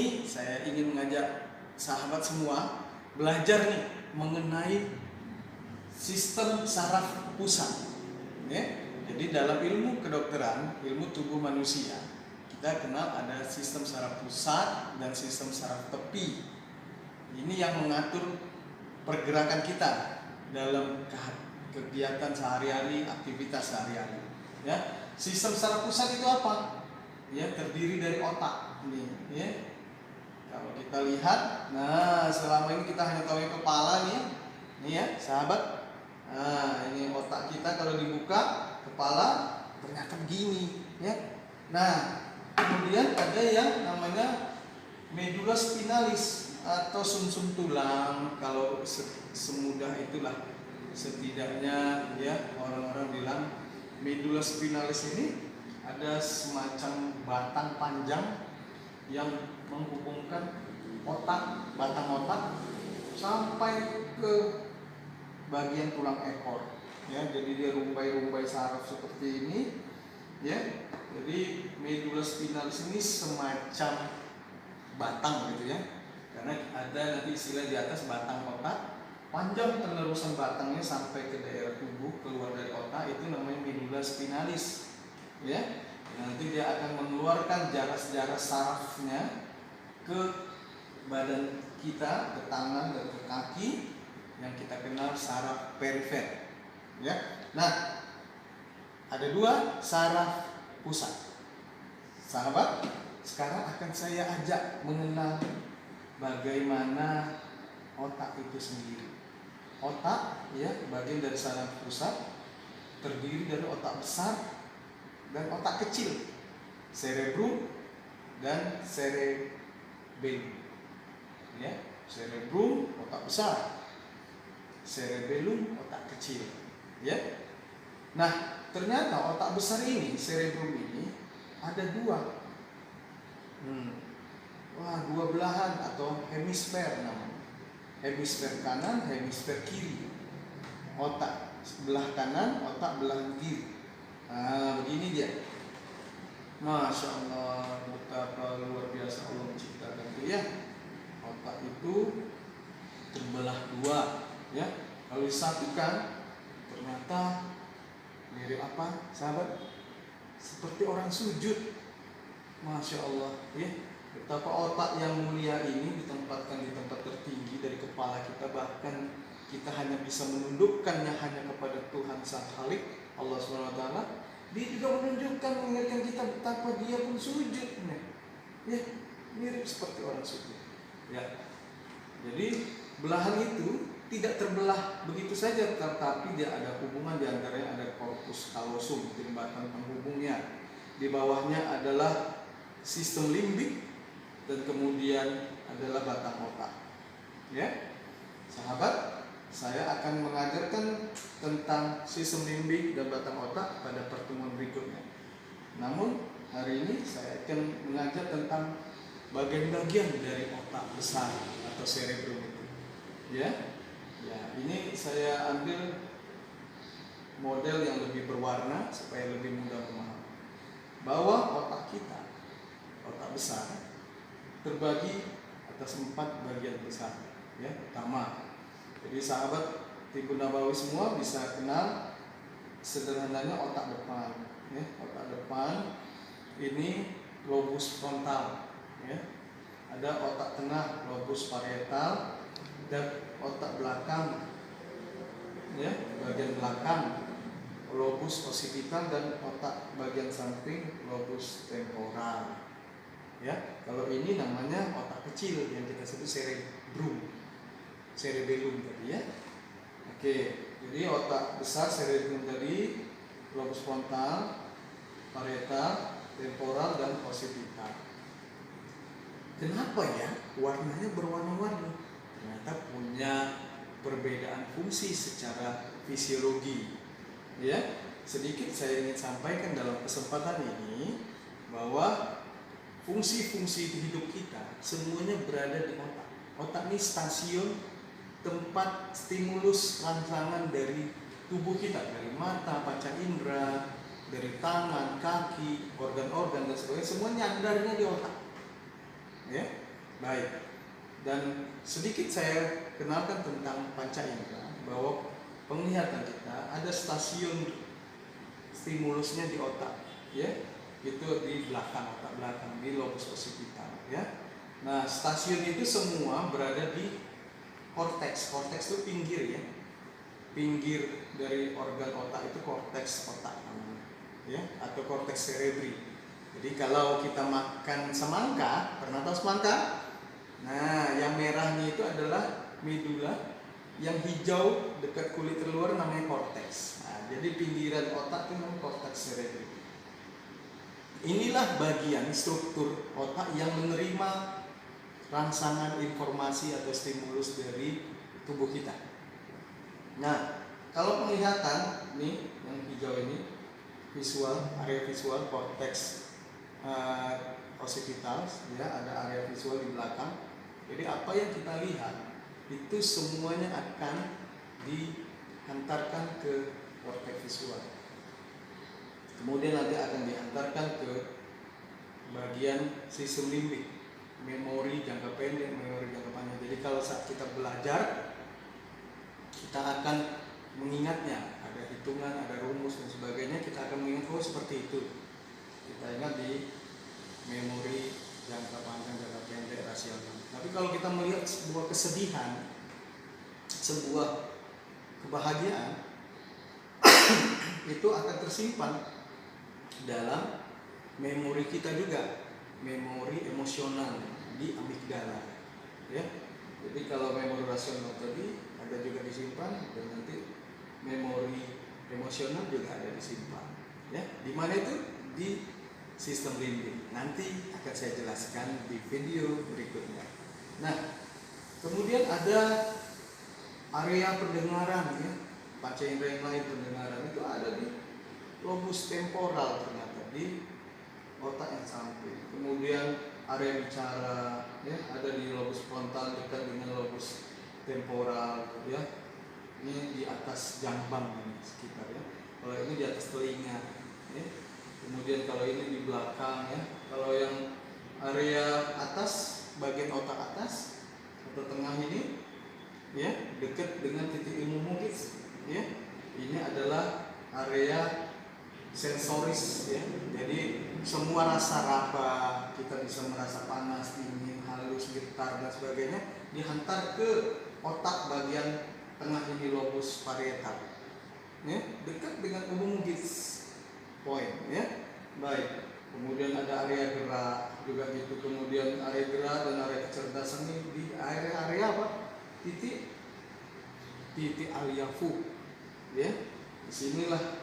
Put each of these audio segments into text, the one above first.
ini saya ingin mengajak sahabat semua belajar nih mengenai sistem saraf pusat. Ya. Jadi dalam ilmu kedokteran, ilmu tubuh manusia, kita kenal ada sistem saraf pusat dan sistem saraf tepi. Ini yang mengatur pergerakan kita dalam kegiatan sehari-hari, aktivitas sehari-hari. Ya, sistem saraf pusat itu apa? Ya, terdiri dari otak. Ini, ya. Kalau kita lihat, nah selama ini kita hanya tahu yang kepala nih, nih ya, sahabat. Nah, ini otak kita kalau dibuka, kepala ternyata begini, ya. Nah, kemudian ada yang namanya medula spinalis atau sumsum tulang. Kalau semudah itulah setidaknya ya orang-orang bilang medula spinalis ini ada semacam batang panjang yang menghubungkan otak, batang otak sampai ke bagian tulang ekor. Ya, jadi dia rumbai-rumbai saraf seperti ini. Ya, jadi medula spinalis ini semacam batang gitu ya. Karena ada nanti istilah di atas batang otak, panjang penerusan batangnya sampai ke daerah tubuh keluar dari otak itu namanya medula spinalis. Ya, nanti dia akan mengeluarkan jaras-jaras sarafnya ke badan kita, ke tangan dan ke kaki yang kita kenal saraf perifer. Ya, nah ada dua saraf pusat. Sahabat, sekarang akan saya ajak mengenal bagaimana otak itu sendiri. Otak, ya, bagian dari saraf pusat terdiri dari otak besar dan otak kecil, cerebrum dan cerebellum. Ya, cerebrum otak besar, cerebellum otak kecil. Ya, nah ternyata otak besar ini, cerebrum ini ada dua, dua belahan atau hemisfer namanya. Hemisfer kanan, hemisfer kiri. Otak belah kanan, otak belah kiri. Nah, begini dia. Masya Allah, betapa luar biasa Allah menciptakan itu ya. Otak itu terbelah dua, ya. Kalau disatukan, ternyata mirip apa, sahabat? Seperti orang sujud. Masya Allah, ya. Betapa otak yang mulia ini ditempatkan di tempat tertinggi dari kepala kita, bahkan kita hanya bisa menundukkannya hanya kepada Tuhan Sang Khalik, Allah SWT. Dia juga menunjukkan, mengingatkan kita betapa dia pun sujud, ya, mirip seperti orang sujud. Ya, jadi belahan itu tidak terbelah begitu saja, tetapi dia ada hubungan, di antaranya ada corpus callosum, jembatan penghubungnya. Di bawahnya adalah sistem limbik dan kemudian adalah batang otak. Ya, sahabat, saya akan mengajarkan tentang sistem limbik dan batang otak pada pertemuan berikutnya. Namun hari ini saya akan mengajar tentang bagian-bagian dari otak besar atau cerebrum itu. Ya, ini saya ambil model yang lebih berwarna supaya lebih mudah memahami. Bahwa otak kita, otak besar, terbagi atas 4 bagian besar. Ya, pertama. Jadi sahabat Tibu Nabawi semua bisa kenal sederhananya otak depan. Ya, otak depan ini lobus frontal. Ya, ada otak tengah, lobus parietal, dan otak belakang, ya, bagian belakang, lobus occipital, dan otak bagian samping, lobus temporal. Ya, kalau ini namanya otak kecil yang kita sebut cerebellum tadi ya. Oke, jadi otak besar cerebellum tadi, lobus frontal, parietal, temporal, dan occipital. Kenapa ya warnanya berwarna-warni? Ternyata punya perbedaan fungsi secara fisiologi. Ya, sedikit saya ingin sampaikan dalam kesempatan ini bahwa fungsi-fungsi hidup kita semuanya berada di otak. Otak ini stasiun tempat stimulus rangsangan dari tubuh kita, dari mata, panca indera, dari tangan, kaki, organ-organ dan sebagainya, semua nyandarnya di otak. Ya, Baik. Dan sedikit saya kenalkan tentang panca indera, bahwa penglihatan kita ada stasiun stimulusnya di otak, ya. Itu di belakang otak belakang, di lobus occipital, ya. Nah, stasiun itu semua berada di korteks. Korteks itu pinggir, ya. Pinggir dari organ otak itu korteks otak namanya, ya, atau korteks cerebri. Jadi kalau kita makan semangka, pernah tahu semangka? Nah, yang merahnya itu adalah medula, yang hijau dekat kulit terluar namanya korteks. Nah, jadi pinggiran otak itu namanya korteks cerebri. Inilah bagian struktur otak yang menerima rangsangan informasi atau stimulus dari tubuh kita. Nah, kalau penglihatan nih yang hijau ini visual, area visual korteks occipital, ya, ada area visual di belakang. Jadi apa yang kita lihat itu semuanya akan dihantarkan ke korteks visual. Kemudian nanti akan dihantarkan ke bagian sistem limbik, memori jangka pendek, memori jangka panjang. Jadi kalau saat kita belajar, kita akan mengingatnya, ada hitungan, ada rumus dan sebagainya, kita akan mengingat, oh seperti itu. Kita ingat di memori jangka panjang, jangka pendek, rasional. Tapi kalau kita melihat sebuah kesedihan, sebuah kebahagiaan, itu akan tersimpan dalam memori kita juga, memori emosional di amigdala, ya. Jadi kalau memori rasional tadi ada juga disimpan, dan nanti memori emosional juga ada disimpan, ya. Di mana itu? Di sistem limbik. Nanti akan saya jelaskan di video berikutnya. Nah, kemudian ada area pendengaran, ya. Panca indera yang lain pendengaran itu ada di lobus temporal, ternyata di otak yang samping. Kemudian area bicara, ya, ada di lobus frontal dekat dengan lobus temporal, ya. Ini di atas jambang ini sekitar, ya. Kalau ini di atas telinga, ya. Kemudian kalau ini di belakang, ya. Kalau yang area atas, bagian otak atas atau tengah ini, ya, dekat dengan titik ilmu mungkis, ya. Ini adalah area sensoris, ya. Jadi semua rasa raba, kita bisa merasa panas, dingin, halus, getar dan sebagainya dihantar ke otak bagian tengah ini, lobus parietal, ya, dekat dengan umum gis point, ya. Baik. Kemudian ada area gerak juga gitu. Kemudian area gerak dan area kecerdasan ini di area apa? Titik alyafu, ya. Disinilah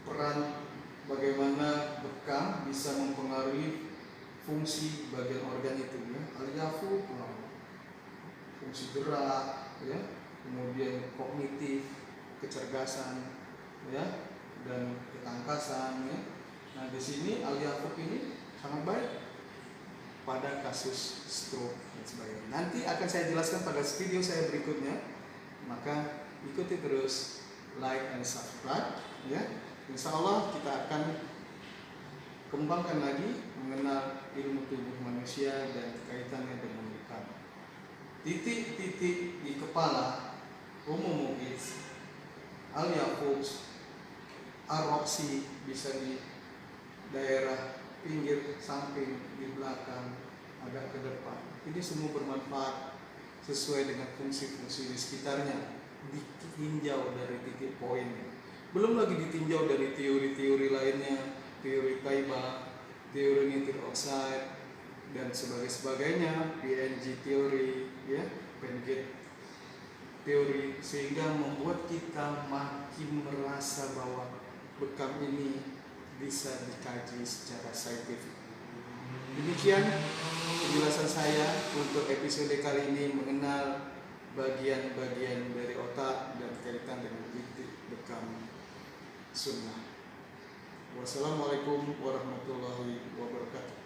peran bagaimana bekam bisa mempengaruhi fungsi bagian organ itu, ya. Alyafu, fungsi gerak, ya. Kemudian kognitif, kecerdasan, ya, dan ketangkasan, ya. Nah, di sini alyafu ini sangat baik pada kasus stroke dan sebagainya. Nanti akan saya jelaskan pada video saya berikutnya. Maka ikuti terus, like and subscribe, ya. Insya Allah kita akan kembangkan lagi mengenal ilmu tubuh manusia dan kaitannya dengan bekam. Titik-titik di kepala, umum mungkis, alyafus, aroksi bisa di daerah pinggir, samping, di belakang, agak ke depan. Ini semua bermanfaat sesuai dengan fungsi-fungsi di sekitarnya, ditinjau dari titik poin. Belum lagi ditinjau dari teori-teori lainnya, teori Kaiba, teori nitric oxide dan sebagainya, PNG teori, ya, Paget teori, sehingga membuat kita makin merasa bahwa bekam ini bisa dikaji secara saintifik. Demikian penjelasan saya untuk episode kali ini mengenal bagian-bagian dari otak dan kaitan dengan titik bekam sunnah. Wassalamualaikum warahmatullahi wabarakatuh.